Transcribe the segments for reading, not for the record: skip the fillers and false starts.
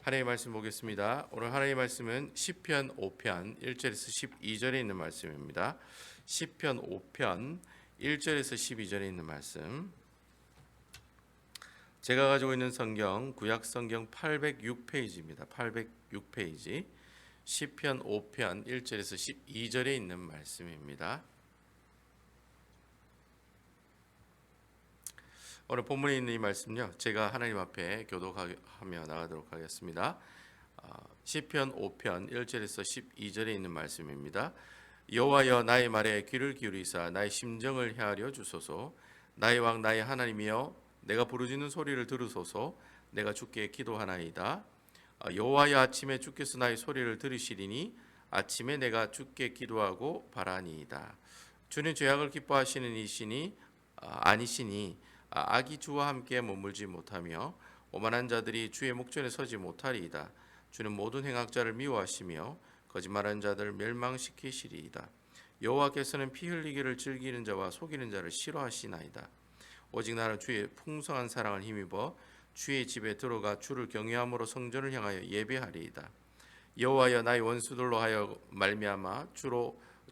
하나님의 말씀 보겠습니다. 오늘 하나님의 말씀은 시편 5편 1절에서 12절에 있는 말씀입니다. 시편 5편 1절에서 12절에 있는 말씀. 제가 가지고 있는 성경 구약 성경 806페이지입니다. 806페이지. 시편 5편 1절에서 12절에 있는 말씀입니다. 오늘 본문에 있는 이 말씀요, 제가 하나님 앞에 교독하며 나가도록 하겠습니다. 시편 5편 1절에서 12절에 있는 말씀입니다. 여호와여, 나의 말에 귀를 기울이사 나의 심정을 헤아려 주소서. 나의 왕 나의 하나님이여, 내가 부르짖는 소리를 들으소서. 내가 주께 기도하나이다. 여호와여, 아침에 주께서 나의 소리를 들으시리니 아침에 내가 주께 기도하고 바라니이다. 주는 죄악을 기뻐하시는 이시니 아니시니 악이 주와 함께 머물지 못하며 오만한 자들이 주의 목전에 서지 못하리이다. 주는 모든 행악자를 미워하시며 거짓말하는 자들을 멸망시키시리이다. 여호와께서는 피 흘리기를 즐기는 자와 속이는 자를 싫어하시나이다. 오직 나는 주의 풍성한 사랑을 힘입어 주의 집에 들어가 주를 경외함으로 성전을 향하여 예배하리이다. 여호와여, 나의 원수들로 하여 말미암아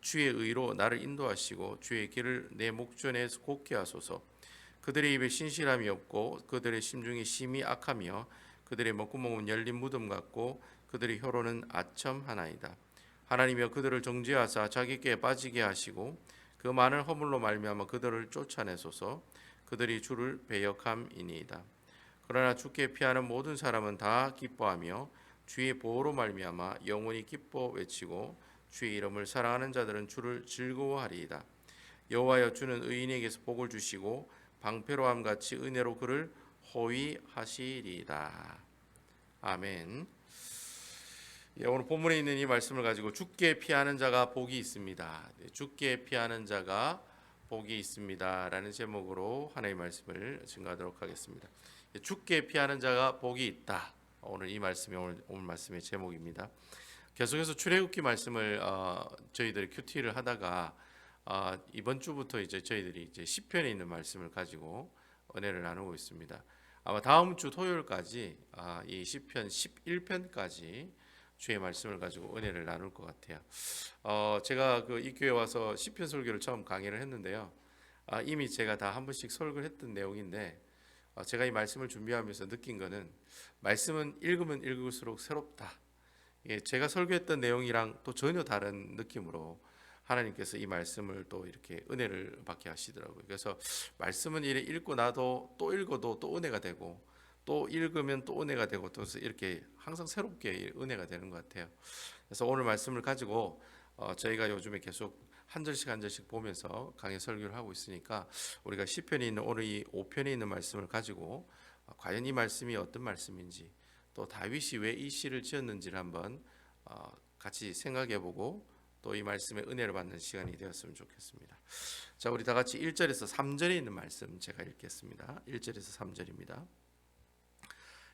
주의 의로 나를 인도하시고 주의 길을 내 목전에 곧게 하소서. 그들의 입에 신실함이 없고 그들의 심중이 심히 악하며 그들의 목구멍은 열린 무덤 같고 그들의 혀로는 아첨하나이다. 하나님이여, 그들을 정죄하사 자기께 빠지게 하시고 그 많은 허물로 말미암아 그들을 쫓아내소서. 그들이 주를 배역함이니이다. 그러나 주께 피하는 모든 사람은 다 기뻐하며 주의 보호로 말미암아 영원히 기뻐 외치고 주의 이름을 사랑하는 자들은 주를 즐거워하리이다. 여호와여, 주는 의인에게서 복을 주시고 방패로함 같이 은혜로 그를 호위하시리이다. 아멘. 오늘 본문에 있는 이 말씀을 가지고 주께 피하는 자가 복이 있습니다. 주께 피하는 자가 복이 있습니다라는 제목으로 하나님의 말씀을 증거하도록 하겠습니다. 주께 피하는 자가 복이 있다. 오늘 이 말씀이 오늘 말씀의 제목입니다. 계속해서 출애굽기 말씀을 저희들이 큐티를 하다가 이번 주부터 이제 저희들이 이제 시편에 있는 말씀을 가지고 은혜를 나누고 있습니다. 아마 다음 주 토요일까지 이 시편 11편까지 주의 말씀을 가지고 은혜를 나눌 것 같아요. 제가 이 교회 와서 시편 설교를 처음 강의를 했는데요. 이미 제가 다 한 번씩 설교를 했던 내용인데 제가 이 말씀을 준비하면서 느낀 거는 말씀은 읽으면 읽을수록 새롭다. 제가 설교했던 내용이랑 또 전혀 다른 느낌으로 하나님께서 이 말씀을 또 이렇게 은혜를 받게 하시더라고요. 그래서 말씀은 이렇게 읽고 나도 또 읽어도 또 은혜가 되고 또 읽으면 또 은혜가 되고 또 이렇게 항상 새롭게 은혜가 되는 것 같아요. 그래서 오늘 말씀을 가지고 저희가 요즘에 계속 한 절씩 보면서 강의 설교를 하고 있으니까 우리가 시편에 있는 오늘 이 5편에 있는 말씀을 가지고 과연 이 말씀이 어떤 말씀인지 또 다윗이 왜 이 시를 지었는지를 한번 같이 생각해보고 또 이 말씀의 은혜를 받는 시간이 되었으면 좋겠습니다. 자, 우리 다 같이 1절에서 3절에 있는 말씀 제가 읽겠습니다. 1절에서 3절입니다.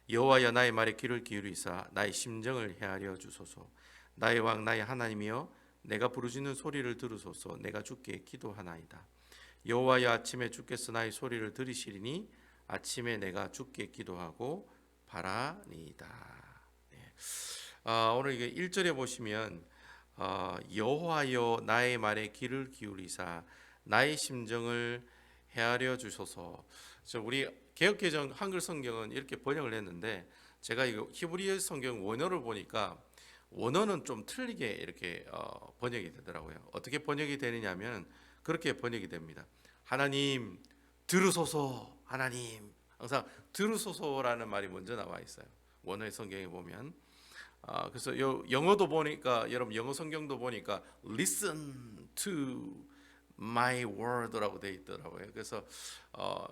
여호와여, 나의 말에 귀를 기울이사 나의 심정을 헤아려 주소서. 나의 왕 나의 하나님이여, 내가 부르짖는 소리를 들으소서. 내가 주께 기도하나이다. 여호와여, 아침에 주께서 나의 소리를 들으시리니 아침에 내가 주께 기도하고 바라니이다. 네. 오늘 이게 1절에 보시면 여호와여, 나의 말에 귀를 기울이사 나의 심정을 헤아려 주소서. 우리 개역개정 한글 성경은 이렇게 번역을 했는데 제가 이거 히브리 성경 원어를 보니까 원어는 좀 틀리게 이렇게 번역이 되더라고요. 어떻게 번역이 되느냐면 그렇게 번역이 됩니다. 하나님 들으소서. 하나님, 항상 들으소서라는 말이 먼저 나와 있어요. 원어의 성경에 보면. 그래서 영어도 보니까, 여러분 영어 성경도 보니까 listen to my word라고 되어 있더라고요. 그래서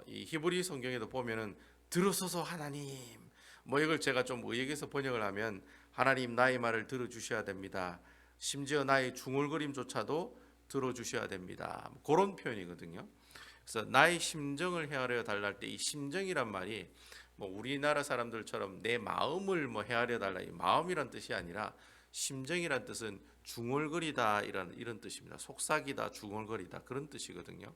이 히브리 성경에도 보면은 들으소서 하나님, 뭐 이걸 제가 좀 의역해서 번역을 하면 하나님 나의 말을 들어주셔야 됩니다. 심지어 나의 중얼거림조차도 들어주셔야 됩니다. 그런 표현이거든요. 그래서 나의 심정을 헤아려 달라 할 때 이 심정이란 말이 뭐 우리나라 사람들처럼 내 마음을 뭐 헤아려 달라, 이 마음이란 뜻이 아니라 심정이란 뜻은 중얼거리다 이런 뜻입니다. 속삭이다, 중얼거리다 그런 뜻이거든요.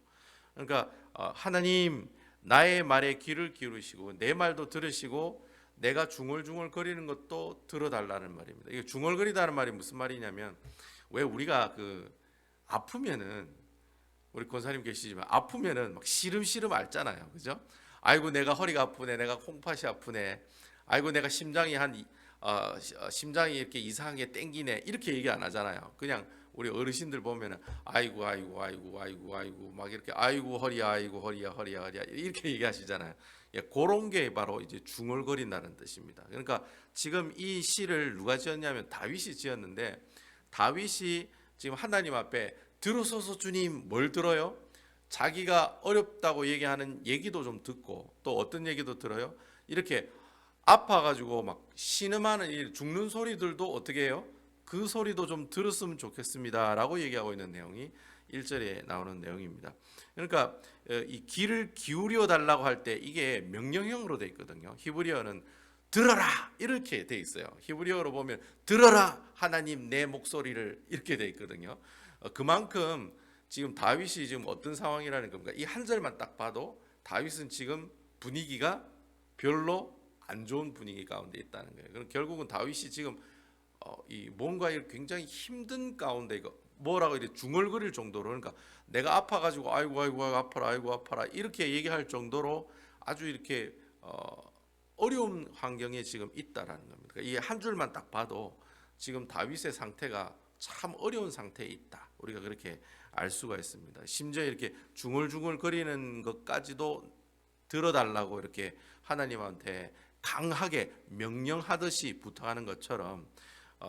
그러니까 하나님 나의 말에 귀를 기울이시고 내 말도 들으시고 내가 중얼중얼 거리는 것도 들어달라는 말입니다. 이게 중얼거리다는 말이 무슨 말이냐면, 왜 우리가 그 아프면은, 우리 권사님 계시지만 아프면은 막 시름시름 앓잖아요, 그죠? 아이고 내가 허리가 아프네, 내가 콩팥이 아프네, 아이고 내가 심장이 이렇게 이상하게 땡기네, 이렇게 얘기 안 하잖아요. 그냥 우리 어르신들 보면은 아이고 아이고 아이고 아이고 아이고 막 이렇게 아이고 허리야, 아이고 허리야, 허리야, 허리야, 이렇게 얘기하시잖아요. 예, 그런 게 바로 이제 중얼거린다는 뜻입니다. 그러니까 지금 이 시를 누가 지었냐면 다윗이 지었는데, 다윗이 지금 하나님 앞에 들어서서 주님 뭘 들어요? 자기가 어렵다고 얘기하는 얘기도 좀 듣고, 또 어떤 얘기도 들어요? 이렇게 아파가지고 막 신음하는 이 죽는 소리들도 어떻게 해요? 그 소리도 좀 들었으면 좋겠습니다 라고 얘기하고 있는 내용이 1절에 나오는 내용입니다. 그러니까 이 귀를 기울여 달라고 할 때 이게 명령형으로 돼 있거든요. 히브리어는 들어라 이렇게 돼 있어요. 히브리어로 보면 들어라 하나님 내 목소리를, 이렇게 돼 있거든요. 그만큼 지금 다윗이 지금 어떤 상황이라는 겁니까? 이 한 절만 딱 봐도 다윗은 지금 분위기가 별로 안 좋은 분위기 가운데 있다는 거예요. 그럼 결국은 다윗이 지금 이 뭔가 굉장히 힘든 가운데, 이거 뭐라고 이렇게 중얼거릴 정도로, 그러니까 내가 아파가지고 아이고 아이고 아파라, 아이고 아파라 이렇게 얘기할 정도로 아주 이렇게 어려운 환경에 지금 있다라는 겁니다. 그러니까 이 한 줄만 딱 봐도 지금 다윗의 상태가 참 어려운 상태에 있다, 우리가 그렇게 알 수가 있습니다. 심지어 이렇게 중얼중얼 거리는 것까지도 들어달라고 이렇게 하나님한테 강하게 명령하듯이 부탁하는 것처럼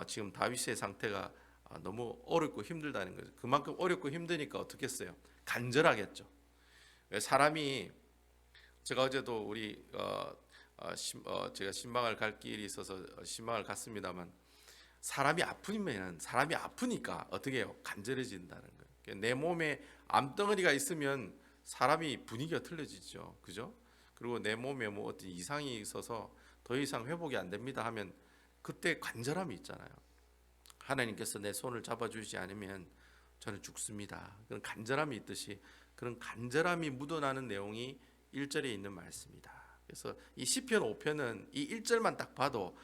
지금 다윗의 상태가 너무 어렵고 힘들다는 거죠. 그만큼 어렵고 힘드니까 어떻게 했어요? 간절하겠죠. 사람이, 제가 어제도 우리 제가 신방을 갈 길이 있어서 신방을 갔습니다만, 사람이 아프면 사람이 아프니까 어떻게 해요? 간절해진다는 거예요. 내 몸에 암덩어리가 있으면 사람이 분위기가 틀려지죠, 그죠? 그리고 내 몸에 뭐 어떤 이상이 있어서 더 이상 회복이 안 됩니다 하면 그때 간절함이 있잖아요. 하나님께서 내 손을 잡아주지 않으면 저는 죽습니다. 그런 간절함이 있듯이 그런 간절함이 묻어나는 내용이 1절에 있는 말씀이다. 그래서 이 시편 5편은 이 1절만 딱 봐도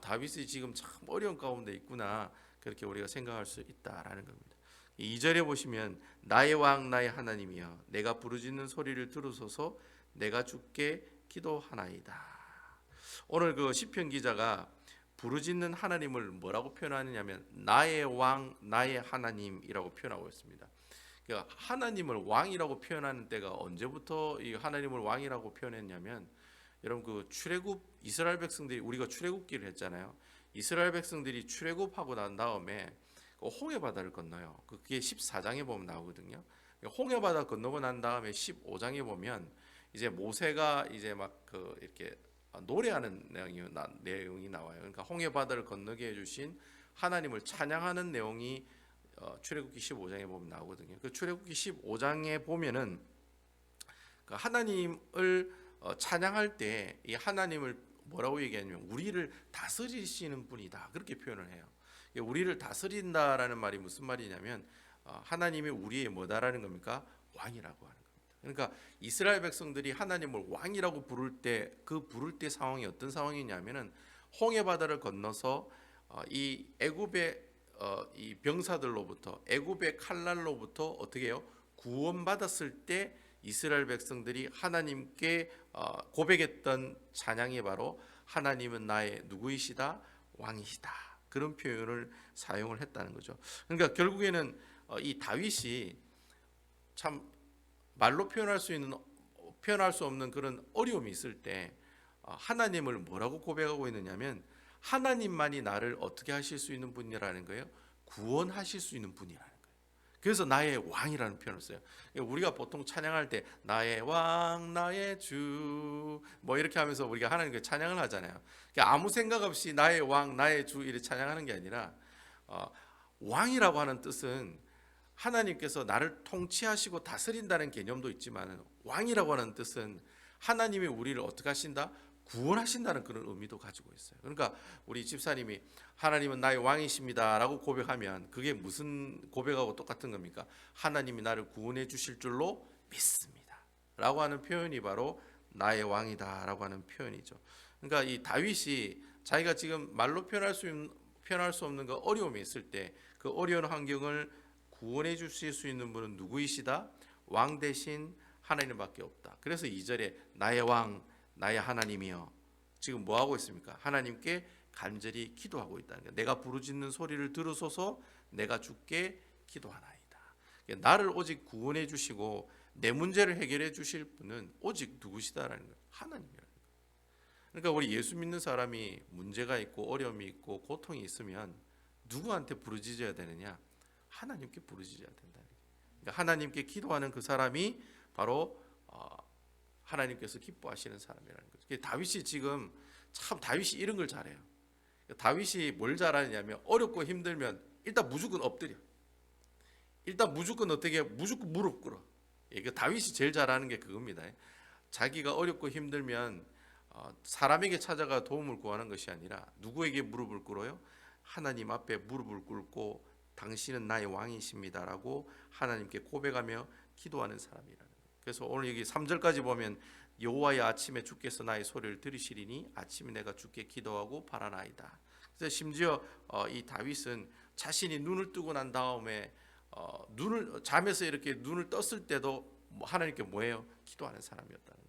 다윗이 지금 참 어려운 가운데 있구나, 그렇게 우리가 생각할 수 있다라는 겁니다. 2절에 보시면 나의 왕 나의 하나님이여 내가 부르짖는 소리를 들으소서 내가 주께 기도하나이다. 오늘 그 시편 기자가 부르짖는 하나님을 뭐라고 표현하느냐면 나의 왕 나의 하나님이라고 표현하고 있습니다. 그러니까 하나님을 왕이라고 표현하는 때가 언제부터 이 하나님을 왕이라고 표현했냐면, 여러분 그 출애굽 이스라엘 백성들이, 우리가 출애굽기를 했잖아요. 이스라엘 백성들이 출애굽하고 난 다음에 홍해 바다를 건너요. 그게 14장에 보면 나오거든요. 홍해 바다 건너고 난 다음에 15장에 보면 이제 모세가 이제 막 이렇게 노래하는 내용이 나와요. 그러니까 홍해 바다를 건너게 해주신 하나님을 찬양하는 내용이 출애굽기 15장에 보면 나오거든요. 그 출애굽기 15장에 보면은 그 하나님을 찬양할 때 이 하나님을 뭐라고 얘기하냐면 우리를 다스리시는 분이다, 그렇게 표현을 해요. 우리를 다스린다라는 말이 무슨 말이냐면 하나님이 우리의 뭐다라는 겁니까? 왕이라고 하는 겁니다. 그러니까 이스라엘 백성들이 하나님을 왕이라고 부를 때 그 부를 때 상황이 어떤 상황이냐면은 홍해 바다를 건너서 이 애굽의 이 병사들로부터, 애굽의 칼날로부터 어떻게 해요? 구원받았을 때 이스라엘 백성들이 하나님께 고백했던 찬양이 바로 하나님은 나의 누구이시다? 왕이시다. 그런 표현을 사용을 했다는 거죠. 그러니까 결국에는 이 다윗이 참 말로 표현할 수 없는 그런 어려움이 있을 때 하나님을 뭐라고 고백하고 있느냐면 하나님만이 나를 어떻게 하실 수 있는 분이라는 거예요? 구원하실 수 있는 분이라는 거예요. 그래서 나의 왕이라는 표현을 써요. 우리가 보통 찬양할 때 나의 왕 나의 주 뭐 이렇게 하면서 우리가 하나님께 찬양을 하잖아요. 아무 생각 없이 나의 왕 나의 주 이렇게 찬양하는 게 아니라 왕이라고 하는 뜻은 하나님께서 나를 통치하시고 다스린다는 개념도 있지만, 왕이라고 하는 뜻은 하나님이 우리를 어떻게 하신다? 구원하신다는 그런 의미도 가지고 있어요. 그러니까 우리 집사님이 하나님은 나의 왕이십니다 라고 고백하면 그게 무슨 고백하고 똑같은 겁니까? 하나님이 나를 구원해 주실 줄로 믿습니다 라고 하는 표현이 바로 나의 왕이다라고 하는 표현이죠. 그러니까 이 다윗이 자기가 지금 말로 표현할 수 없는 그 어려움이 있을 때 그 어려운 환경을 구원해 주실 수 있는 분은 누구이시다? 왕 대신 하나님밖에 없다. 그래서 2절에 나의 왕, 나의 하나님이여. 지금 뭐 하고 있습니까? 하나님께 간절히 기도하고 있다는 거예요. 내가 부르짖는 소리를 들으소서 내가 주께 기도하나이다. 나를 오직 구원해 주시고 내 문제를 해결해 주실 분은 오직 누구시다라는 거예요. 하나님이라는 거예요. 그러니까 우리 예수 믿는 사람이 문제가 있고 어려움이 있고 고통이 있으면 누구한테 부르짖어야 되느냐? 하나님께 부르짖어야 된다. 그러니까 하나님께 기도하는 그 사람이 바로 하나님께서 기뻐하시는 사람이라는 거죠. 다윗이 지금 참 다윗이 이런 걸 잘해요. 다윗이 뭘 잘하느냐면 어렵고 힘들면 일단 무조건 엎드려. 일단 무조건 어떻게 무조건 무릎 꿇어. 그 다윗이 제일 잘하는 게 그겁니다. 자기가 어렵고 힘들면 사람에게 찾아가 도움을 구하는 것이 아니라 누구에게 무릎을 꿇어요? 하나님 앞에 무릎을 꿇고 당신은 나의 왕이십니다라고 하나님께 고백하며 기도하는 사람이라는 거예요. 그래서 오늘 여기 3절까지 보면 여호와의 아침에 주께서 나의 소리를 들으시리니 아침에 내가 주께 기도하고 바라나이다. 그래서 심지어 이 다윗은 자신이 눈을 뜨고 난 다음에 눈을 잠에서 이렇게 눈을 떴을 때도 하나님께 뭐예요? 기도하는 사람이었다는 거예요.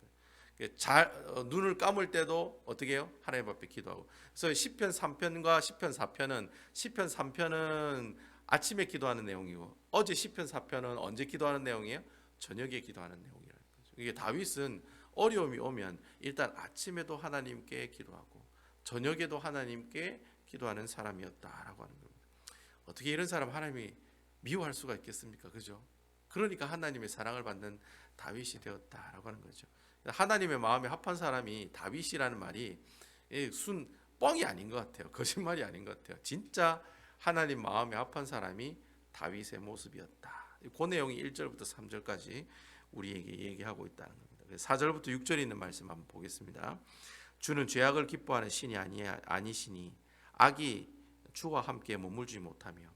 눈을 감을 때도 어떻게 해요? 하나님 앞에 기도하고. 그래서 시편 3편과 시편 4편은 시편 3편은 아침에 기도하는 내용이고 어제 시편 4편은 언제 기도하는 내용이에요? 저녁에 기도하는 내용이라는 거죠. 이게 다윗은 어려움이 오면 일단 아침에도 하나님께 기도하고 저녁에도 하나님께 기도하는 사람이었다라고 하는 겁니다. 어떻게 이런 사람 하나님이 미워할 수가 있겠습니까? 그죠? 그러니까 하나님의 사랑을 받는 다윗이 되었다라고 하는 거죠. 하나님의 마음에 합한 사람이 다윗이라는 말이 뻥이 아닌 것 같아요. 거짓말이 아닌 것 같아요. 진짜 하나님 마음에 합한 사람이 다윗의 모습이었다. 그 내용이 1절부터 3절까지 우리에게 얘기하고 있다는 겁니다. 4절부터 6절에 있는 말씀 한번 보겠습니다. 주는 죄악을 기뻐하는 신이 아니시니 악이 주와 함께 머물지 못하며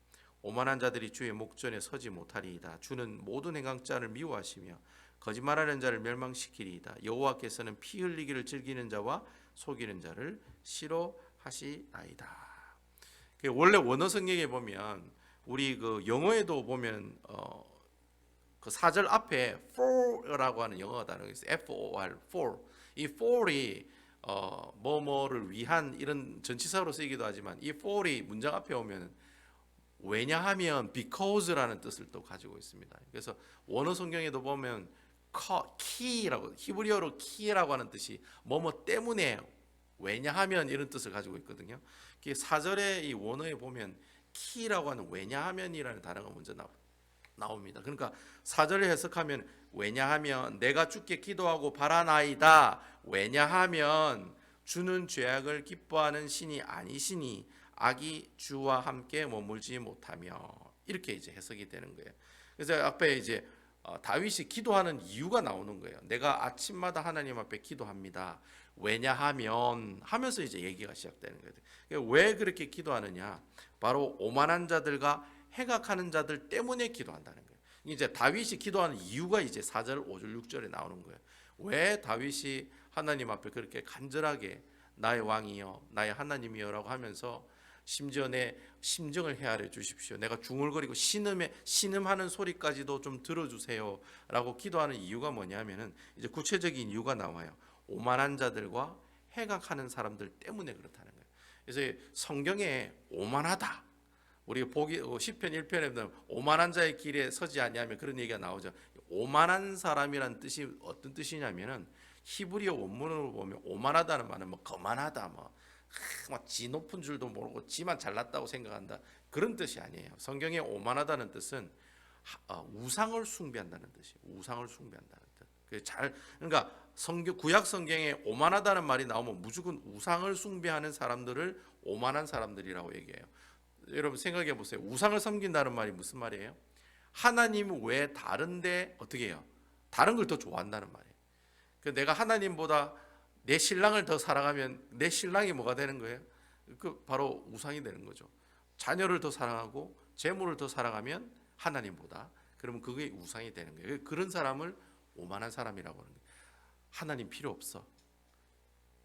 오만한 자들이 주의 목전에 서지 못하리이다. 주는 모든 행악자를 미워하시며 거짓말하는 자를 멸망시키리이다. 여호와께서는 피 흘리기를 즐기는 자와 속이는 자를 싫어하시나이다. 원래 원어 성경에 보면 우리 그 영어에도 보면 그 4절 앞에 for라고 하는 영어 단어가 있어요. for, for. 이 for이 뭐뭐를 위한 이런 전치사로 쓰이기도 하지만 이 for이 문장 앞에 오면 왜냐하면 because라는 뜻을 또 가지고 있습니다. 그래서 원어 성경에도 보면 key라고 히브리어로 key라고 하는 뜻이 뭐뭐 때문에 왜냐하면 이런 뜻을 가지고 있거든요. 4절의 이 원어에 보면 key라고 하는 왜냐하면이라는 단어가 먼저 나옵니다. 그러니까 4절을 해석하면 왜냐하면 내가 주께 기도하고 바라나이다. 왜냐하면 주는 죄악을 기뻐하는 신이 아니시니 악이 주와 함께 머물지 못하며 이렇게 이제 해석이 되는 거예요. 그래서 앞에 이제 다윗이 기도하는 이유가 나오는 거예요. 내가 아침마다 하나님 앞에 기도합니다. 왜냐하면 하면서 이제 얘기가 시작되는 거예요. 왜 그렇게 기도하느냐? 바로 오만한 자들과 해각하는 자들 때문에 기도한다는 거예요. 이제 다윗이 기도하는 이유가 이제 4절, 5절, 6절에 나오는 거예요. 왜 다윗이 하나님 앞에 그렇게 간절하게 나의 왕이여, 나의 하나님이여라고 하면서 심지어 내 심정을 헤아려 주십시오. 내가 중얼거리고 신음하는 소리까지도 좀 들어주세요라고 기도하는 이유가 뭐냐면은 이제 구체적인 이유가 나와요. 오만한 자들과 해각하는 사람들 때문에 그렇다는 거예요. 그래서 성경에 오만하다. 우리가 시편 1편에 보면 오만한 자의 길에 서지 아니하며 그런 얘기가 나오죠. 오만한 사람이란 뜻이 어떤 뜻이냐면은 히브리어 원문으로 보면 오만하다는 말은 뭐 거만하다, 지 높은 줄도 모르고 지만 잘났다고 생각한다 그런 뜻이 아니에요. 성경에 오만하다는 뜻은 우상을 숭배한다는 뜻이에요. 우상을 숭배한다는 뜻. 그러니까 구약 성경에 오만하다는 말이 나오면 무조건 우상을 숭배하는 사람들을 오만한 사람들이라고 얘기해요. 여러분 생각해 보세요. 우상을 섬긴다는 말이 무슨 말이에요? 하나님 외에 다른데 어떻게 해요? 다른 걸 더 좋아한다는 말이에요. 내가 하나님보다 내 신랑을 더 사랑하면 내 신랑이 뭐가 되는 거예요? 바로 우상이 되는 거죠. 자녀를 더 사랑하고 재물을 더 사랑하면 하나님보다 그러면 그게 우상이 되는 거예요. 그런 사람을 오만한 사람이라고 하는 거예요. 하나님 필요 없어.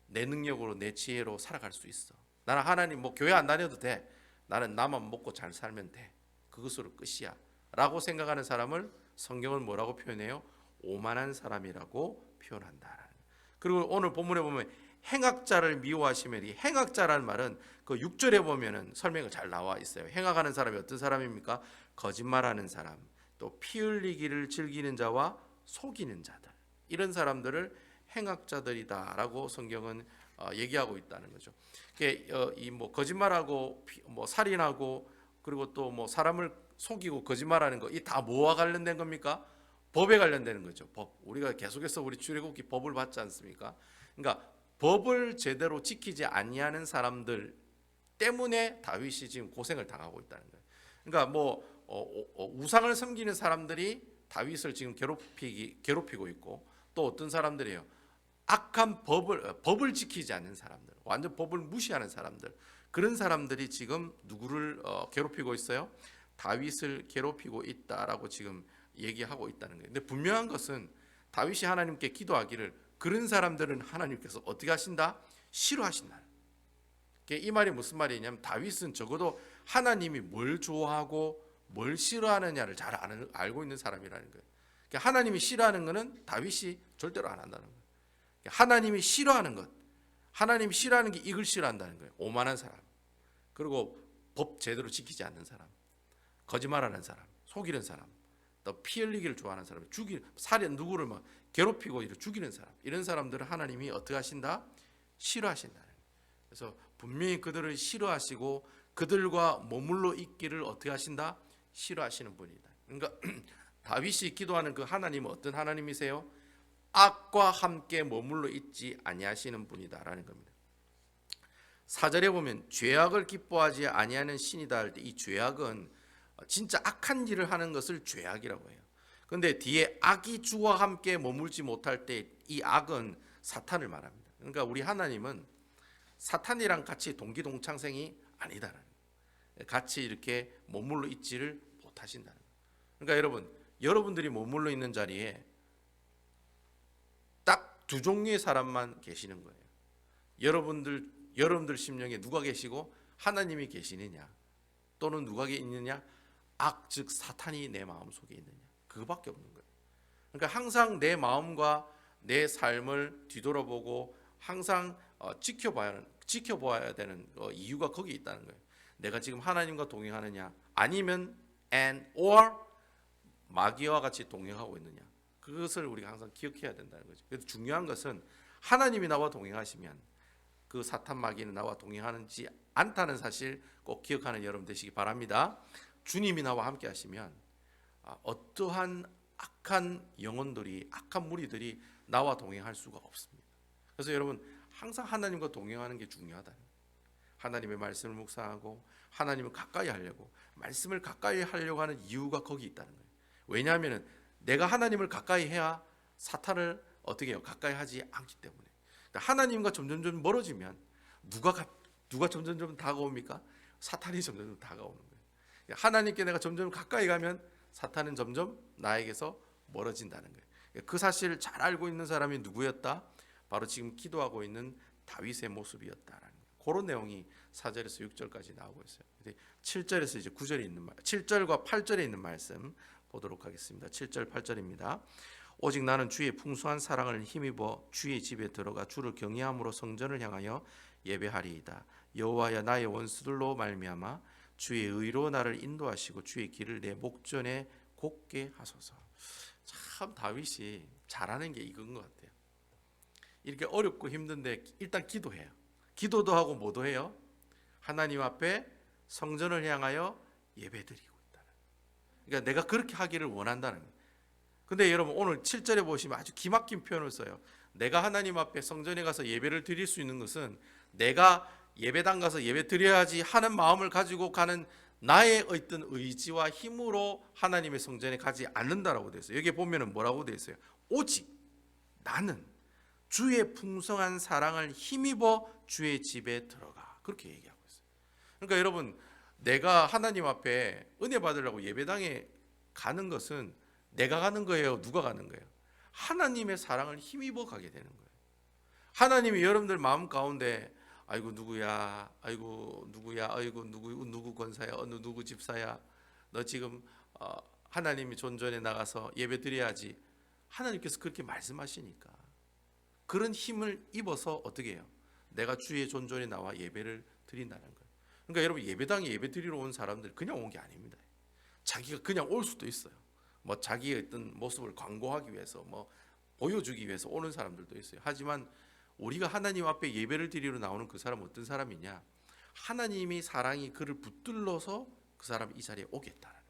내 능력으로 내 지혜로 살아갈 수 있어. 나는 하나님 뭐 교회 안 다녀도 돼. 나는 나만 먹고 잘 살면 돼. 그것으로 끝이야 라고 생각하는 사람을 성경은 뭐라고 표현해요? 오만한 사람이라고 표현한다. 그리고 오늘 본문에 보면 행악자를 미워하시면, 이 행악자라는 말은 그 6절에 보면은 설명이 잘 나와 있어요. 행악하는 사람이 어떤 사람입니까? 거짓말하는 사람, 또 피 흘리기를 즐기는 자와 속이는 자들, 이런 사람들을 행악자들이다라고 성경은 얘기하고 있다는 거죠. 이 뭐 거짓말하고 뭐 살인하고 그리고 또 뭐 사람을 속이고 거짓말하는 거, 이 다 뭐와 관련된 겁니까? 법에 관련되는 거죠. 법. 우리가 계속해서 우리 출애굽기 법을 받지 않습니까? 그러니까 법을 제대로 지키지 아니하는 사람들 때문에 다윗이 지금 고생을 당하고 있다는 거예요. 그러니까 뭐 우상을 섬기는 사람들이 다윗을 지금 괴롭히고 있고, 또 어떤 사람들이에요. 악한 법을 지키지 않는 사람들, 완전 법을 무시하는 사람들, 그런 사람들이 지금 누구를 괴롭히고 있어요? 다윗을 괴롭히고 있다라고 지금 얘기하고 있다는 거예요. 근데 분명한 것은 다윗이 하나님께 기도하기를, 그런 사람들은 하나님께서 어떻게 하신다? 싫어하신다. 이 말이 무슨 말이냐면, 다윗은 적어도 하나님이 뭘 좋아하고 뭘 싫어하느냐를 잘 알고 있는 사람이라는 거예요. 하나님이 싫어하는 것은 다윗이 절대로 안 한다는 거예요. 하나님이 싫어하는 것, 하나님이 싫어하는 게 이걸 싫어한다는 거예요. 오만한 사람, 그리고 법 제대로 지키지 않는 사람, 거짓말하는 사람, 속이는 사람, 또 피 흘리기를 좋아하는 사람, 살인, 누구를 막 괴롭히고 죽이는 사람, 이런 사람들은 하나님이 어떻게 하신다? 싫어하신다. 그래서 분명히 그들을 싫어하시고 그들과 머물러 있기를 어떻게 하신다? 싫어하시는 분이다. 그러니까 다윗이 기도하는 그 하나님은 어떤 하나님이세요? 악과 함께 머물러 있지 아니하시는 분이다라는 겁니다. 4절에 보면 죄악을 기뻐하지 아니하는 신이다 할 때, 이 죄악은 진짜 악한 일을 하는 것을 죄악이라고 해요. 그런데 뒤에 악이 주와 함께 머물지 못할 때, 이 악은 사탄을 말합니다. 그러니까 우리 하나님은 사탄이랑 같이 동기동창생이 아니다라는 거예요. 같이 이렇게 머물러 있지를 못하신다는 거예요. 그러니까 여러분들이 머물러 있는 자리에 딱 두 종류의 사람만 계시는 거예요. 여러분들 심령에 누가 계시고 하나님이 계시느냐, 또는 누가 있느냐, 악, 즉 사탄이 내 마음 속에 있느냐, 그거밖에 없는 거예요. 그러니까 항상 내 마음과 내 삶을 뒤돌아보고 항상 지켜봐야 되는 이유가 거기 있다는 거예요. 내가 지금 하나님과 동행하느냐, 아니면 and or 마귀와 같이 동행하고 있느냐, 그것을 우리가 항상 기억해야 된다는 거죠. 그래서 중요한 것은 하나님이 나와 동행하시면 그 사탄 마귀는 나와 동행하는지 않다는 사실 꼭 기억하는 여러분 되시기 바랍니다. 주님이 나와 함께 하시면 어떠한 악한 영혼들이, 악한 무리들이 나와 동행할 수가 없습니다. 그래서 여러분 항상 하나님과 동행하는 게 중요하다. 하나님의 말씀을 묵상하고 하나님을 가까이 하려고, 말씀을 가까이 하려고 하는 이유가 거기 있다는 거예요. 왜냐하면 내가 하나님을 가까이 해야 사탄을 어떻게 해요? 가까이 하지 않기 때문에. 하나님과 점점 멀어지면 누가 점점 다가옵니까? 사탄이 점점 다가오는 거예요. 하나님께 내가 점점 가까이 가면 사탄은 점점 나에게서 멀어진다는 거예요. 그 사실을 잘 알고 있는 사람이 누구였다? 바로 지금 기도하고 있는 다윗의 모습이었다라는 거예요. 그런 내용이 4절에서 6절까지 나오고 있어요. 7절에서 이제 9절에 있는 7절과 8절에 있는 말씀 보도록 하겠습니다. 7절 8절입니다. 오직 나는 주의 풍성한 사랑을 힘입어 주의 집에 들어가 주를 경외함으로 성전을 향하여 예배하리이다. 여호와야, 나의 원수들로 말미암아 주의 의로 나를 인도하시고 주의 길을 내 목전에 곱게 하소서. 참 다윗이 잘하는 게 이건 것 같아요. 이렇게 어렵고 힘든데 일단 기도해요. 기도도 하고 뭐도 해요? 하나님 앞에 성전을 향하여 예배드리고 있다는. 그러니까 내가 그렇게 하기를 원한다는 거예요. 근데 여러분 오늘 7절에 보시면 아주 기막힌 표현을 써요. 내가 하나님 앞에 성전에 가서 예배를 드릴 수 있는 것은 내가 예배당 가서 예배 드려야지 하는 마음을 가지고 가는 나의 어떤 의지와 힘으로 하나님의 성전에 가지 않는다라고 되어 있어요. 여기에 보면은 뭐라고 되어 있어요? 오직 나는 주의 풍성한 사랑을 힘입어 주의 집에 들어가. 그렇게 얘기하고 있어요. 그러니까 여러분, 내가 하나님 앞에 은혜 받으려고 예배당에 가는 것은 내가 가는 거예요? 누가 가는 거예요? 하나님의 사랑을 힘입어 가게 되는 거예요. 하나님이 여러분들 마음 가운데 아이고 누구야, 아이고 누구야, 아이고 누구 권사야, 어느 누구 집사야, 너 지금 하나님이 존전에 나가서 예배 드려야지. 하나님께서 그렇게 말씀하시니까 그런 힘을 입어서 어떻게 해요? 내가 주의 존전에 나와 예배를 드린다는 거예요. 그러니까 여러분, 예배당에 예배 드리러 온 사람들 그냥 온 게 아닙니다. 자기가 그냥 올 수도 있어요. 뭐 자기의 어떤 모습을 광고하기 위해서, 뭐 보여주기 위해서 오는 사람들도 있어요. 하지만 우리가 하나님 앞에 예배를 드리러 나오는 그 사람은 어떤 사람이냐? 하나님이 사랑이 그를 붙들러서 그 사람이 이 자리에 오겠다는,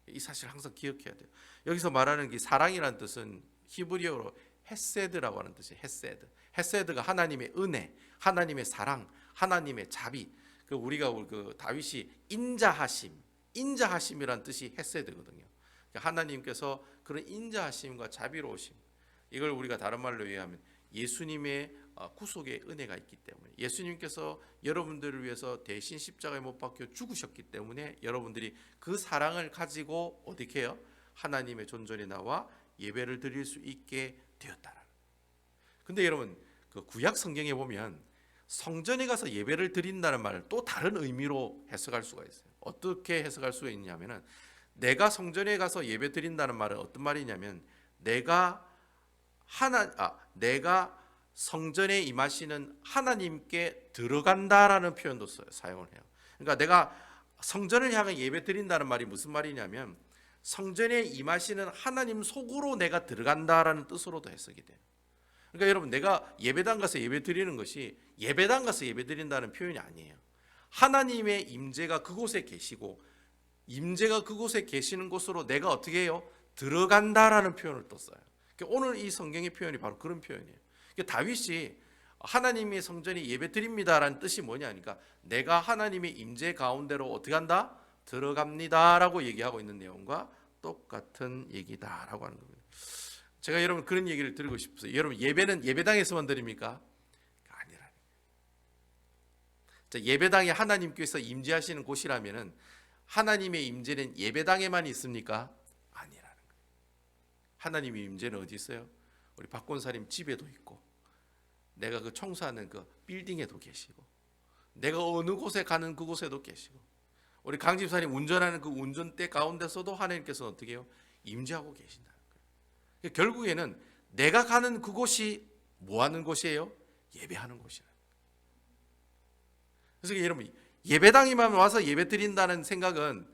이 사실 항상 기억해야 돼요. 여기서 말하는 이 사랑이라는 뜻은 히브리어로 헤세드라고 하는 뜻이에요. 헤세드. 헤세드가 하나님의 은혜, 하나님의 사랑, 하나님의 자비. 그 우리가 그 다윗이 인자하심이라는 뜻이 헤세드거든요. 하나님께서 그런 인자하심과 자비로우심, 이걸 우리가 다른 말로 이해하면 예수님의 구속의 은혜가 있기 때문에, 예수님께서 여러분들을 위해서 대신 십자가에 못 박혀 죽으셨기 때문에 여러분들이 그 사랑을 가지고 어떻게 해요? 하나님의 존전에 나와 예배를 드릴 수 있게 되었다라는. 근데 여러분, 그 구약 성경에 보면 성전에 가서 예배를 드린다는 말을 또 다른 의미로 해석할 수가 있어요. 어떻게 해석할 수가 있냐면은, 내가 성전에 가서 예배 드린다는 말은 어떤 말이냐면, 내가 성전에 임하시는 하나님께 들어간다라는 표현도 사용을 해요. 그러니까 내가 성전을 향해 예배 드린다는 말이 무슨 말이냐면, 성전에 임하시는 하나님 속으로 내가 들어간다라는 뜻으로도 해석이 돼요. 그러니까 여러분, 내가 예배당 가서 예배 드리는 것이 예배당 가서 예배 드린다는 표현이 아니에요. 하나님의 임재가 그곳에 계시고, 임재가 그곳에 계시는 곳으로 내가 어떻게 해요? 들어간다라는 표현을 또 써요. 오늘 이 성경의 표현이 바로 그런 표현이에요. 다윗이 하나님의 성전에 예배 드립니다라는 뜻이 뭐냐니까, 내가 하나님의 임재 가운데로 어떻게 한다? 들어갑니다라고 얘기하고 있는 내용과 똑같은 얘기다라고 하는 겁니다. 제가 여러분 그런 얘기를 드리고 싶어요. 여러분, 예배는 예배당에서만 드립니까? 아니라는. 예배당이 하나님께서 임재하시는 곳이라면은 하나님의 임재는 예배당에만 있습니까? 아니라는 거예요. 하나님의 임재는 어디 있어요? 우리 박 권사님 집에도 있고, 내가 그 청소하는 그 빌딩에도 계시고, 내가 어느 곳에 가는 그곳에도 계시고, 우리 강 집사님 운전하는 그 운전대 가운데서도 하나님께서 어떻게 해요? 임재하고 계신다는 거예요. 결국에는 내가 가는 그곳이 뭐 하는 곳이에요? 예배하는 곳이라. 그래서 여러분, 예배당에만 와서 예배 드린다는 생각은,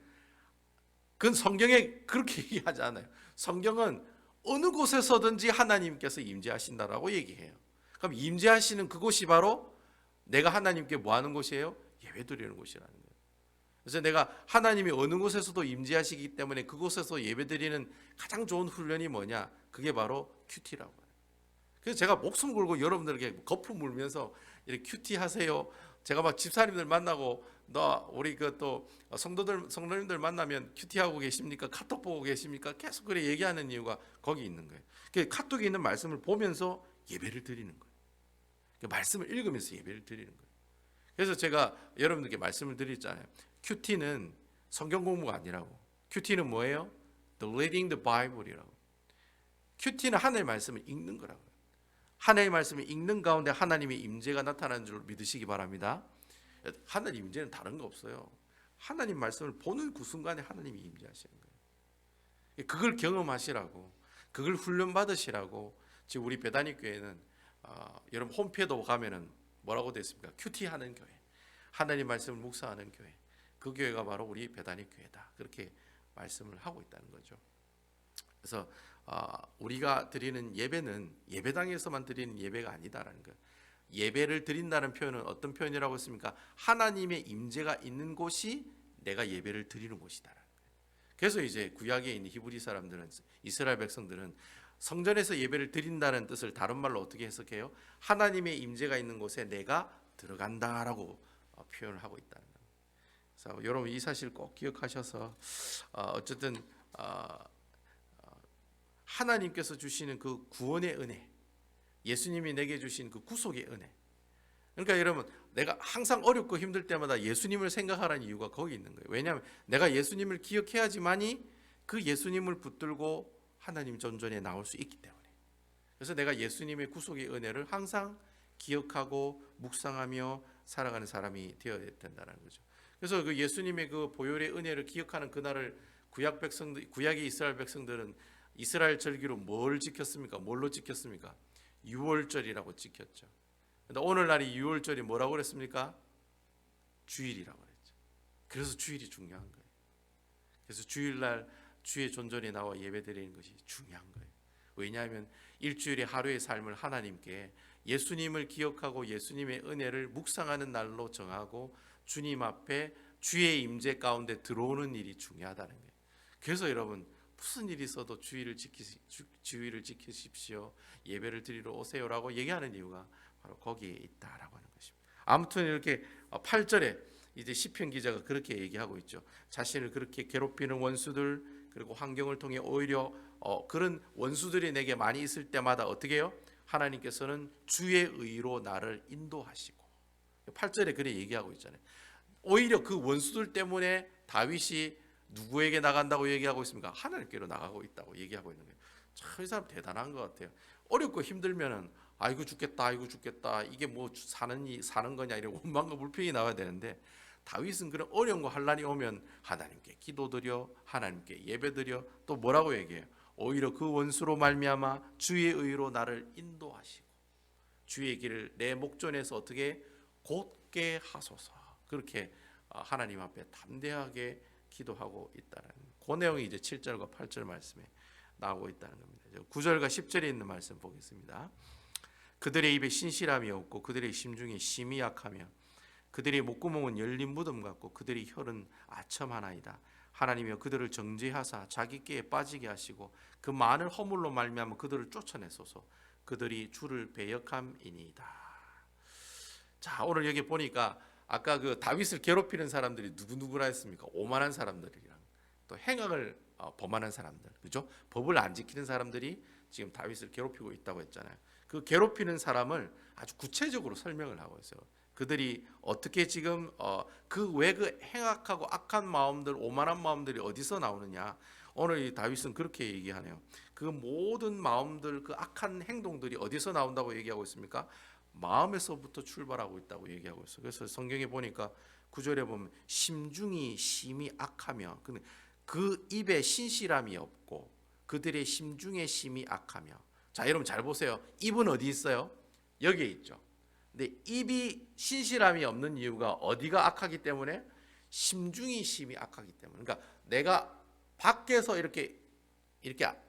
그건 성경에 그렇게 얘기하지 않아요. 성경은 어느 곳에서든지 하나님께서 임재하신다라고 얘기해요. 그럼 임재하시는 그곳이 바로 내가 하나님께 뭐 하는 곳이에요? 예배 드리는 곳이라는 거예요. 그래서 내가 하나님이 어느 곳에서도 임재하시기 때문에 그곳에서 예배 드리는 가장 좋은 훈련이 뭐냐? 그게 바로 큐티라고 해요. 그래서 제가 목숨 걸고 여러분들에게 거품 물면서 이렇게 큐티 하세요. 제가 막 집사님들 만나고, 우리 그 또 성도님들 만나면 큐티 하고 계십니까? 카톡 보고 계십니까? 계속 그래 얘기하는 이유가 거기 있는 거예요. 카톡에 있는 말씀을 보면서 예배를 드리는 거예요. 말씀을 읽으면서 예배를 드리는 거예요. 그래서 제가 여러분들께 말씀을 드렸잖아요. 큐티는 성경 공부가 아니라고. 큐티는 뭐예요? The reading the Bible이라고. 큐티는 하나님의 말씀을 읽는 거라고요. 하나님의 말씀을 읽는 가운데 하나님의 임재가 나타나는 줄 믿으시기 바랍니다. 하나님 임재는 다른 거 없어요. 하나님 말씀을 보는 그 순간에 하나님이 임재하시는 거예요. 그걸 경험하시라고, 그걸 훈련 받으시라고. 지금 우리 베다니 교회는 여러분 홈페이지도 가면은 뭐라고 되어 있습니까? 큐티 하는 교회, 하나님 말씀을 묵상하는 교회. 그 교회가 바로 우리 베다니 교회다. 그렇게 말씀을 하고 있다는 거죠. 그래서 우리가 드리는 예배는 예배당에서만 드리는 예배가 아니다라는 거예요. 예배를 드린다는 표현은 어떤 표현이라고 했습니까? 하나님의 임재가 있는 곳이 내가 예배를 드리는 곳이다라는 거예요. 그래서 이제 구약에 있는 히브리 사람들은, 이스라엘 백성들은 성전에서 예배를 드린다는 뜻을 다른 말로 어떻게 해석해요? 하나님의 임재가 있는 곳에 내가 들어간다라고 표현을 하고 있다는 거예요. 그래서 여러분 이 사실 꼭 기억하셔서 어쨌든 하나님께서 주시는 그 구원의 은혜, 예수님이 내게 주신 그 구속의 은혜. 그러니까 여러분, 내가 항상 어렵고 힘들 때마다 예수님을 생각하라는 이유가 거기 있는 거예요. 왜냐하면 내가 예수님을 기억해야지만이 그 예수님을 붙들고 하나님 존전에 나올 수 있기 때문에. 그래서 내가 예수님의 구속의 은혜를 항상 기억하고 묵상하며 살아가는 사람이 되어야 된다는 거죠. 그래서 그 예수님의 그 보혈의 은혜를 기억하는 그날을 구약의 이스라엘 백성들은 이스라엘 절기로 뭘 지켰습니까? 뭘로 지켰습니까? 유월절이라고 지켰죠. 근데 오늘날이 유월절이 뭐라고 그랬습니까? 주일이라고 그랬죠. 그래서 주일이 중요한 거예요. 그래서 주일날 주의 존전에 나와 예배드리는 것이 중요한 거예요. 왜냐하면 일주일의 하루의 삶을 하나님께 예수님을 기억하고 예수님의 은혜를 묵상하는 날로 정하고 주님 앞에 주의 임재 가운데 들어오는 일이 중요하다는 거예요. 그래서 여러분 무슨 일이 있어도 주의를 지키십시오. 예배를 드리러 오세요라고 얘기하는 이유가 바로 거기에 있다라고 하는 것입니다. 아무튼 이렇게 8절에 이제 시편 기자가 그렇게 얘기하고 있죠. 자신을 그렇게 괴롭히는 원수들, 그리고 환경을 통해 오히려 그런 원수들이 내게 많이 있을 때마다 어떻게 해요? 하나님께서는 주의 의로 나를 인도하시고, 8절에 그래 얘기하고 있잖아요. 오히려 그 원수들 때문에 다윗이 누구에게 나간다고 얘기하고 있습니까? 하나님께로 나가고 있다고 얘기하고 있는 거예요. 참 이 사람 대단한 것 같아요. 어렵고 힘들면은 아이고 죽겠다, 아이고 죽겠다, 이게 뭐 사는 거냐 이런 원망과 불평이 나와야 되는데, 다윗은 그런 어려움과 환난이 오면 하나님께 기도드려, 하나님께 예배드려, 또 뭐라고 얘기해요? 오히려 그 원수로 말미암아 주의 의로 나를 인도하시고 주의 길을 내 목전에서 어떻게 곧게 하소서, 그렇게 하나님 앞에 담대하게 기도하고 있다는 그 내용이 이제 7절과 8절 말씀에 나오고 있다는 겁니다. 9절과 10절에 있는 말씀 보겠습니다. 그들의 입에 신실함이 없고 그들의 심중에 심이 약하며 그들의 목구멍은 열린 무덤 같고 그들의 혀는 아첨하나이다. 하나님이여 그들을 정죄하사 자기 꾀에 빠지게 하시고 그 많은 허물로 말미암아 그들을 쫓아내소서. 그들이 주를 배역함이니이다. 자, 오늘 여기 보니까 아까 그 다윗을 괴롭히는 사람들이 누구누구라 했습니까? 오만한 사람들이랑 또 행악을 범하는 사람들, 그죠? 법을 안 지키는 사람들이 지금 다윗을 괴롭히고 있다고 했잖아요. 그 괴롭히는 사람을 아주 구체적으로 설명을 하고 있어요. 그들이 어떻게 지금 그 왜 그 행악하고 악한 마음들, 오만한 마음들이 어디서 나오느냐? 오늘 이 다윗은 그렇게 얘기하네요. 그 모든 마음들, 그 악한 행동들이 어디서 나온다고 얘기하고 있습니까? 마음에서부터 출발하고 있다고 얘기하고 있어요. 그래서 성경에 보니까 9절에 보면 심중이 심히 악하며, 그 입에 신실함이 없고 그들의 심중에 심히 악하며. 자, 여러분 잘 보세요. 입은 어디 있어요? 여기에 있죠. 근데 입이 신실함이 없는 이유가 어디가 악하기 때문에? 심중이 심히 악하기 때문에. 그러니까 내가 밖에서 이렇게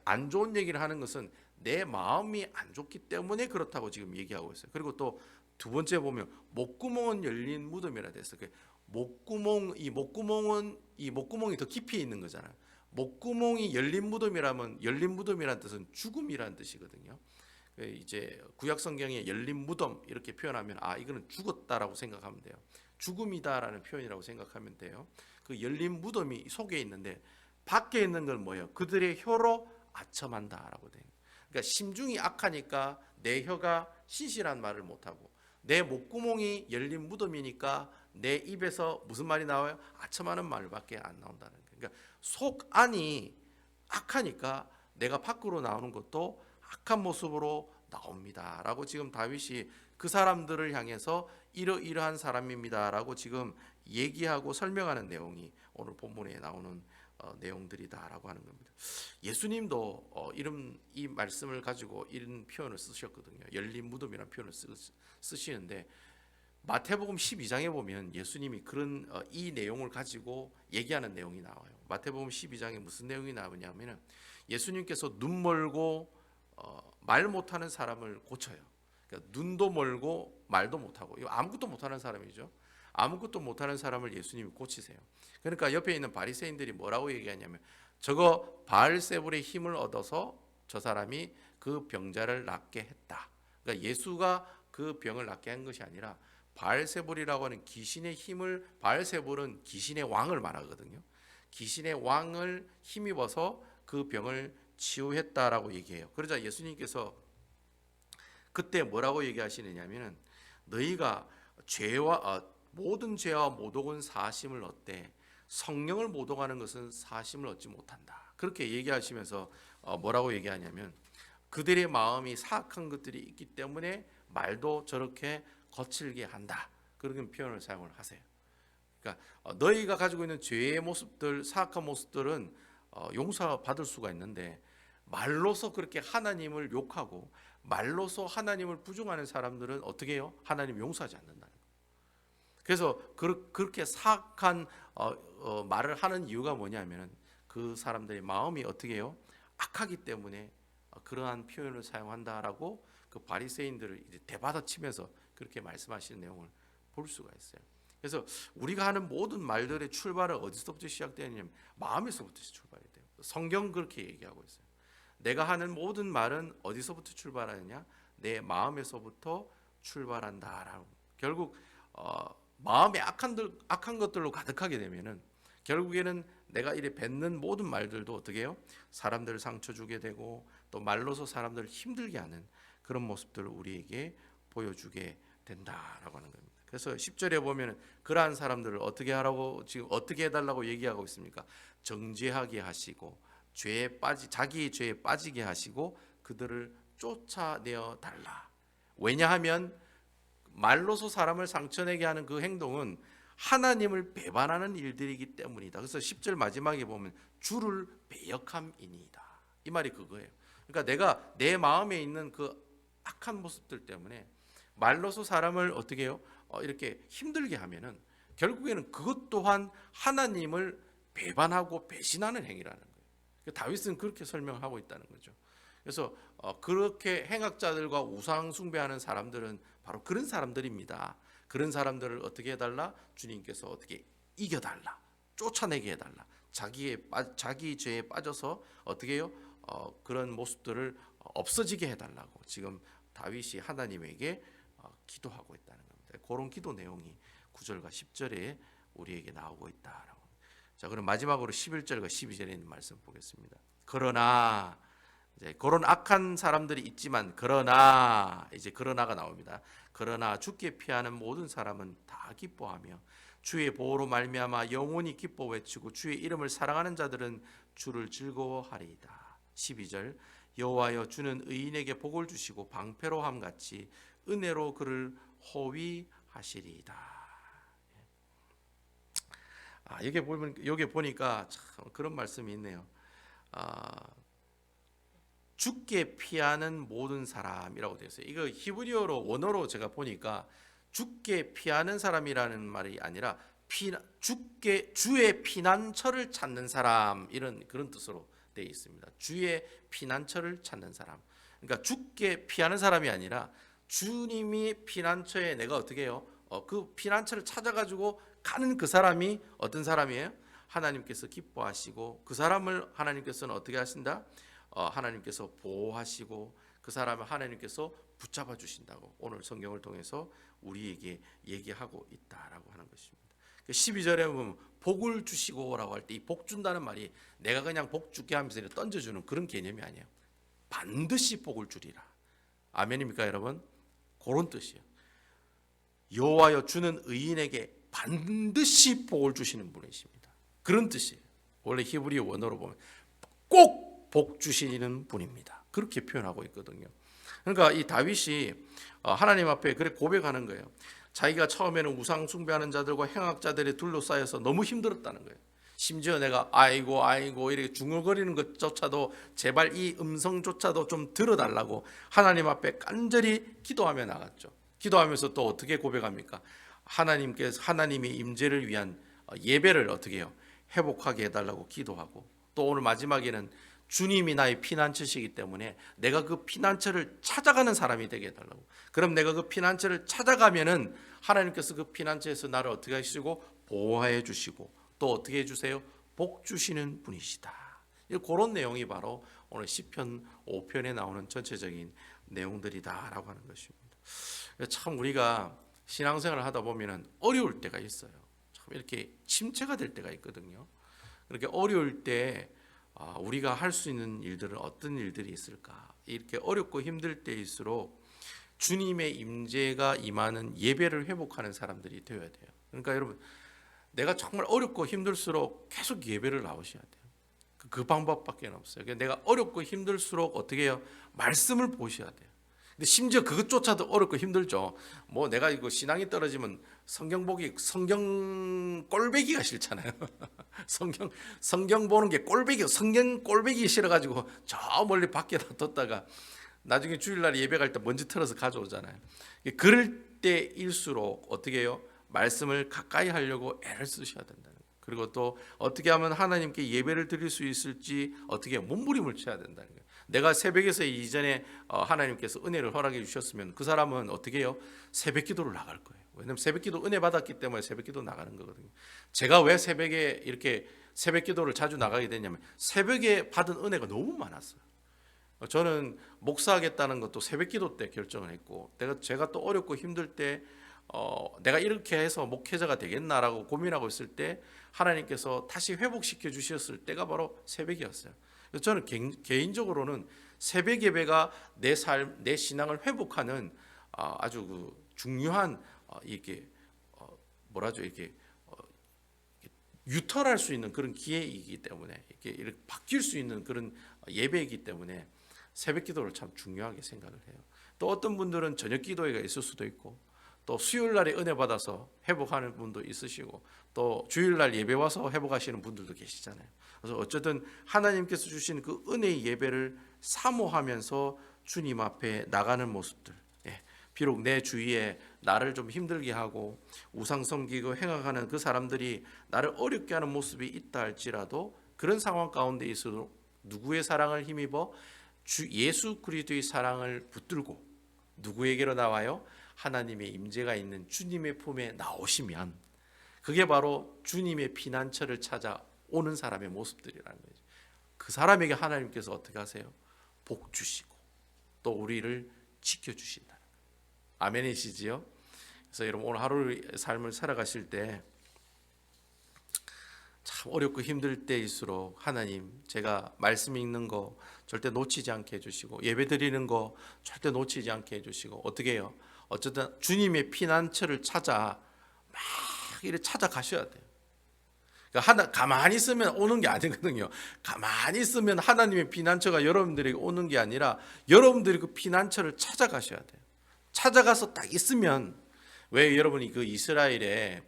안 좋은 얘기를 하는 것은 내 마음이 안 좋기 때문에 그렇다고 지금 얘기하고 있어요. 그리고 또 두 번째 보면 목구멍은 열린 무덤이라 됐어요. 목구멍이 더 깊이 있는 거잖아요. 목구멍이 열린 무덤이라면, 열린 무덤이라는 뜻은 죽음이라는 뜻이거든요. 이제 구약 성경에 열린 무덤 이렇게 표현하면 이거는 죽었다라고 생각하면 돼요. 죽음이다라는 표현이라고 생각하면 돼요. 그 열린 무덤이 속에 있는데 밖에 있는 건 뭐예요? 그들의 혀로 아첨한다라고 돼요. 그러니까 심중이 악하니까 내 혀가 신실한 말을 못하고, 내 목구멍이 열린 무덤이니까 내 입에서 무슨 말이 나와요? 아첨하는 말밖에 안 나온다는 거예요. 그러니까 속 안이 악하니까 내가 밖으로 나오는 것도 악한 모습으로 나옵니다라고 지금 다윗이 그 사람들을 향해서 이러이러한 사람입니다라고 지금 얘기하고 설명하는 내용이 오늘 본문에 나오는 내용들이다라고 하는 겁니다. 예수님도 이 말씀을 가지고 이런 표현을 쓰셨거든요. 열린 무덤이라는 표현을 쓰시는데 마태복음 12장에 보면 예수님이 그런 이 내용을 가지고 얘기하는 내용이 나와요. 마태복음 12장에 무슨 내용이 나오냐면 예수님께서 눈 멀고 말 못하는 사람을 고쳐요. 그러니까 눈도 멀고 말도 못하고 아무것도 못하는 사람이죠. 아무것도 못하는 사람을 예수님이 고치세요. 그러니까 옆에 있는 바리새인들이 뭐라고 얘기하냐면 저거 바알세불의 힘을 얻어서 저 사람이 그 병자를 낫게 했다. 그러니까 예수가 그 병을 낫게 한 것이 아니라 바알세불이라고 하는 귀신의 힘을, 바알세불은 귀신의 왕을 말하거든요. 귀신의 왕을 힘입어서 그 병을 치유했다라고 얘기해요. 그러자 예수님께서 그때 뭐라고 얘기하시느냐면은 너희가 모든 죄와 모독은 사심을 얻되 성령을 모독하는 것은 사심을 얻지 못한다. 그렇게 얘기하시면서 뭐라고 얘기하냐면 그들의 마음이 사악한 것들이 있기 때문에 말도 저렇게 거칠게 한다. 그런 표현을 사용을 하세요. 그러니까 너희가 가지고 있는 죄의 모습들, 사악한 모습들은 용서받을 수가 있는데 말로서 그렇게 하나님을 욕하고 말로서 하나님을 부정하는 사람들은 어떻게 해요? 하나님 용서하지 않는다는 거예요. 그래서 그렇게 사악한 말을 하는 이유가 뭐냐면 그 사람들의 마음이 어떻게 해요? 악하기 때문에 그러한 표현을 사용한다라고 그 바리새인들을 이제 대받아치면서 그렇게 말씀하시는 내용을 볼 수가 있어요. 그래서 우리가 하는 모든 말들의 출발은 어디서부터 시작되냐면 마음에서부터 출발이 돼요. 성경 그렇게 얘기하고 있어요. 내가 하는 모든 말은 어디서부터 출발하느냐? 내 마음에서부터 출발한다라고. 결국 마음에 악한 것들로 가득하게 되면은 결국에는 내가 이래 뱉는 모든 말들도 어떻게 해요? 사람들을 상처 주게 되고 또 말로서 사람들을 힘들게 하는 그런 모습들을 우리에게 보여주게 된다라고 하는 겁니다. 그래서 10절에 보면 그러한 사람들을 어떻게 하라고 지금 어떻게 해달라고 얘기하고 있습니까? 정죄하게 하시고 자기의 죄에 빠지게 하시고 그들을 쫓아내어 달라. 왜냐하면 말로서 사람을 상처내게 하는 그 행동은 하나님을 배반하는 일들이기 때문이다. 그래서 10절 마지막에 보면 주를 배역함이니이다. 이 말이 그거예요. 그러니까 내가 내 마음에 있는 그 악한 모습들 때문에 말로서 사람을 어떻게 해요? 이렇게 힘들게 하면은 결국에는 그것 또한 하나님을 배반하고 배신하는 행위라는 거예요. 다윗은 그렇게 설명하고 있다는 거죠. 그래서 그렇게 행악자들과 우상 숭배하는 사람들은 바로 그런 사람들입니다. 그런 사람들을 어떻게 해달라? 주님께서 어떻게 이겨달라, 쫓아내게 해달라. 자기 죄에 빠져서 어떻게 해요? 그런 모습들을 없어지게 해달라고 지금 다윗이 하나님에게 기도하고 있다는 겁니다. 그런 기도 내용이 9절과 10절에 우리에게 나오고 있다라고. 자, 그럼 마지막으로 11절과 12절에 있는 말씀 보겠습니다. 그러나 이제 그런 악한 사람들이 있지만 그러나 이제 그러나가 나옵니다. 그러나 주께 피하는 모든 사람은 다 기뻐하며 주의 보호로 말미암아 영원히 기뻐 외치고 주의 이름을 사랑하는 자들은 주를 즐거워하리이다. 12절 여호와여 주는 의인에게 복을 주시고 방패로함 같이 은혜로 그를 호위하시리이다. 여기 보니까 참 그런 말씀이 있네요. 죽게 피하는 모든 사람이라고 되어 있어요. 이거 히브리어로 원어로 제가 보니까 죽게 피하는 사람이라는 말이 아니라 주의 피난처를 찾는 사람 이런 그런 뜻으로 되어 있습니다. 주의 피난처를 찾는 사람. 그러니까 죽게 피하는 사람이 아니라 주님이 피난처에 내가 어떻게 해요? 그 피난처를 찾아가지고 가는 그 사람이 어떤 사람이에요? 하나님께서 기뻐하시고 그 사람을 하나님께서는 어떻게 하신다? 하나님께서 보호하시고 그 사람을 하나님께서 붙잡아 주신다고 오늘 성경을 통해서 우리에게 얘기하고 있다라고 하는 것입니다. 12절에 보면 복을 주시고라고 할 때 이 복 준다는 말이 내가 그냥 복 주게 하면서 던져주는 그런 개념이 아니에요. 반드시 복을 주리라. 아멘입니까 여러분? 그런 뜻이에요. 여호와여 주는 의인에게 반드시 복을 주시는 분이십니다. 그런 뜻이에요. 원래 히브리 원어로 보면 꼭 복 주시는 분입니다. 그렇게 표현하고 있거든요. 그러니까 이 다윗이 하나님 앞에 그렇게 고백하는 거예요. 자기가 처음에는 우상 숭배하는 자들과 행악자들에 둘러싸여서 너무 힘들었다는 거예요. 심지어 내가 아이고 이렇게 중얼거리는 것조차도 제발 이 음성조차도 좀 들어달라고 하나님 앞에 간절히 기도하며 나갔죠. 기도하면서 또 어떻게 고백합니까? 하나님의 임재를 위한 예배를 어떻게 해요? 회복하게 해달라고 기도하고 또 오늘 마지막에는 주님이 나의 피난처시기 때문에 내가 그 피난처를 찾아가는 사람이 되게 해달라고. 그럼 내가 그 피난처를 찾아가면은 하나님께서 그 피난처에서 나를 어떻게 하시고 보호해 주시고 또 어떻게 해주세요? 복 주시는 분이시다. 그런 내용이 바로 오늘 시편 5편에 나오는 전체적인 내용들이다라고 하는 것입니다. 참 우리가 신앙생활을 하다 보면은 어려울 때가 있어요. 참 이렇게 침체가 될 때가 있거든요. 그렇게 어려울 때 우리가 할 수 있는 일들은 어떤 일들이 있을까? 이렇게 어렵고 힘들 때일수록 주님의 임재가 임하는 예배를 회복하는 사람들이 되어야 돼요. 그러니까 여러분 내가 정말 어렵고 힘들수록 계속 예배를 나오셔야 돼요. 그 방법밖에 없어요. 내가 어렵고 힘들수록 어떻게 해요? 말씀을 보셔야 돼요. 근데 심지어 그것조차도 어렵고 힘들죠. 뭐 내가 이거 신앙이 떨어지면 성경 꼴배기가 싫잖아요. 성경 보는 게 성경 꼴배기 싫어가지고 저 멀리 밖에다 뒀다가 나중에 주일날 예배 갈 때 먼지 털어서 가져오잖아요. 그럴 때일수록 어떻게 해요? 말씀을 가까이 하려고 애를 쓰셔야 된다는 거예요. 그리고 또 어떻게 하면 하나님께 예배를 드릴 수 있을지 어떻게 몸부림을 쳐야 된다는 거예요. 내가 새벽에서 이전에 하나님께서 은혜를 허락해 주셨으면 그 사람은 어떻게 해요? 새벽 기도를 나갈 거예요. 왜냐하면 새벽 기도 은혜 받았기 때문에 새벽 기도 나가는 거거든요. 제가 왜 새벽에 이렇게 새벽 기도를 자주 나가게 됐냐면 새벽에 받은 은혜가 너무 많았어요. 저는 목사하겠다는 것도 새벽 기도 때 결정을 했고, 제가 또 어렵고 힘들 때 내가 이렇게 해서 목회자가 되겠나라고 고민하고 있을 때 하나님께서 다시 회복시켜 주셨을 때가 바로 새벽이었어요. 그래서 저는 개인적으로는 새벽 예배가 내 신앙을 회복하는 아주 그 중요한 이렇게 뭐라죠, 이렇게 유턴할 수 있는 그런 기회이기 때문에 이렇게 바뀔 수 있는 그런 예배이기 때문에 새벽 기도를 참 중요하게 생각을 해요. 또 어떤 분들은 저녁 기도회가 있을 수도 있고, 또 수요일 날에 은혜 받아서 회복하는 분도 있으시고, 또 주일 날 예배 와서 회복하시는 분들도 계시잖아요. 그래서 어쨌든 하나님께서 주신 그 은혜의 예배를 사모하면서 주님 앞에 나가는 모습들, 비록 내 주위에 나를 좀 힘들게 하고 우상 섬기고 행악하는 그 사람들이 나를 어렵게 하는 모습이 있다 할지라도 그런 상황 가운데 있어도 누구의 사랑을 힘입어 주 예수 그리스도의 사랑을 붙들고 누구에게로 나와요? 하나님의 임재가 있는 주님의 품에 나오시면 그게 바로 주님의 피난처를 찾아오는 사람의 모습들이라는 거죠. 그 사람에게 하나님께서 어떻게 하세요? 복 주시고 또 우리를 지켜주신다는 거예요. 아멘이시지요? 그래서 여러분 오늘 하루의 삶을 살아가실 때 참 어렵고 힘들 때일수록 하나님, 제가 말씀 읽는 거 절대 놓치지 않게 해주시고 예배 드리는 거 절대 놓치지 않게 해주시고 어떻게 해요? 어쨌든 주님의 피난처를 찾아 막 이렇게 찾아가셔야 돼요. 그러니까 가만히 있으면 오는 게 아니거든요. 가만히 있으면 하나님의 피난처가 여러분들에게 오는 게 아니라 여러분들이 그 피난처를 찾아가셔야 돼요. 찾아가서 딱 있으면, 왜 여러분이 그 이스라엘에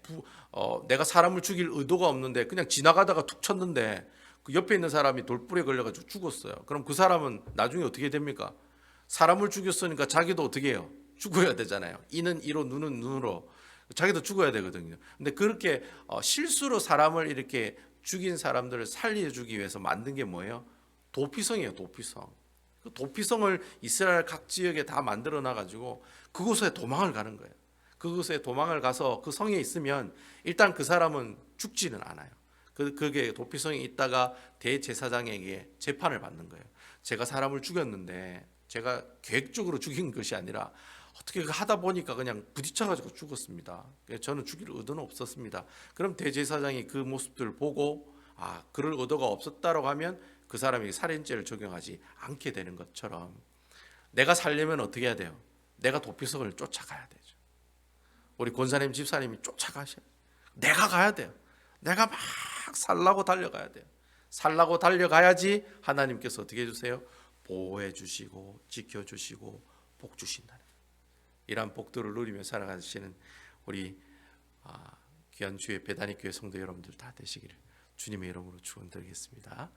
내가 사람을 죽일 의도가 없는데 그냥 지나가다가 툭 쳤는데 그 옆에 있는 사람이 돌불에 걸려가지고 죽었어요. 그럼 그 사람은 나중에 어떻게 됩니까? 사람을 죽였으니까 자기도 어떻게 해요? 죽어야 되잖아요. 이는 이로 눈은 눈으로 자기도 죽어야 되거든요. 근데 그렇게 실수로 사람을 이렇게 죽인 사람들을 살려주기 위해서 만든 게 뭐예요? 도피성이에요. 도피성. 그 도피성을 이스라엘 각 지역에 다 만들어 놔가지고 그곳에 도망을 가는 거예요. 그곳에 도망을 가서 그 성에 있으면 일단 그 사람은 죽지는 않아요. 그게 도피성에 있다가 대제사장에게 재판을 받는 거예요. 제가 사람을 죽였는데 제가 계획적으로 죽인 것이 아니라 어떻게 하다 보니까 그냥 부딪혀가지고 죽었습니다. 저는 죽일 의도는 없었습니다. 그럼 대제사장이 그 모습들을 보고 그럴 의도가 없었다라고 하면 그 사람에게 살인죄를 적용하지 않게 되는 것처럼 내가 살려면 어떻게 해야 돼요? 내가 도피성을 쫓아가야 되죠. 우리 권사님 집사님이 쫓아가셔야 돼요. 내가 가야 돼요. 내가 막 살라고 달려가야 돼요. 살라고 달려가야지 하나님께서 어떻게 해주세요? 보호해 주시고 지켜주시고 복 주신다는, 이러한 복들을 누리며 살아가시는 우리 귀한 주의 배단위 교회 성도 여러분들 다 되시기를 주님의 이름으로 축원드리겠습니다.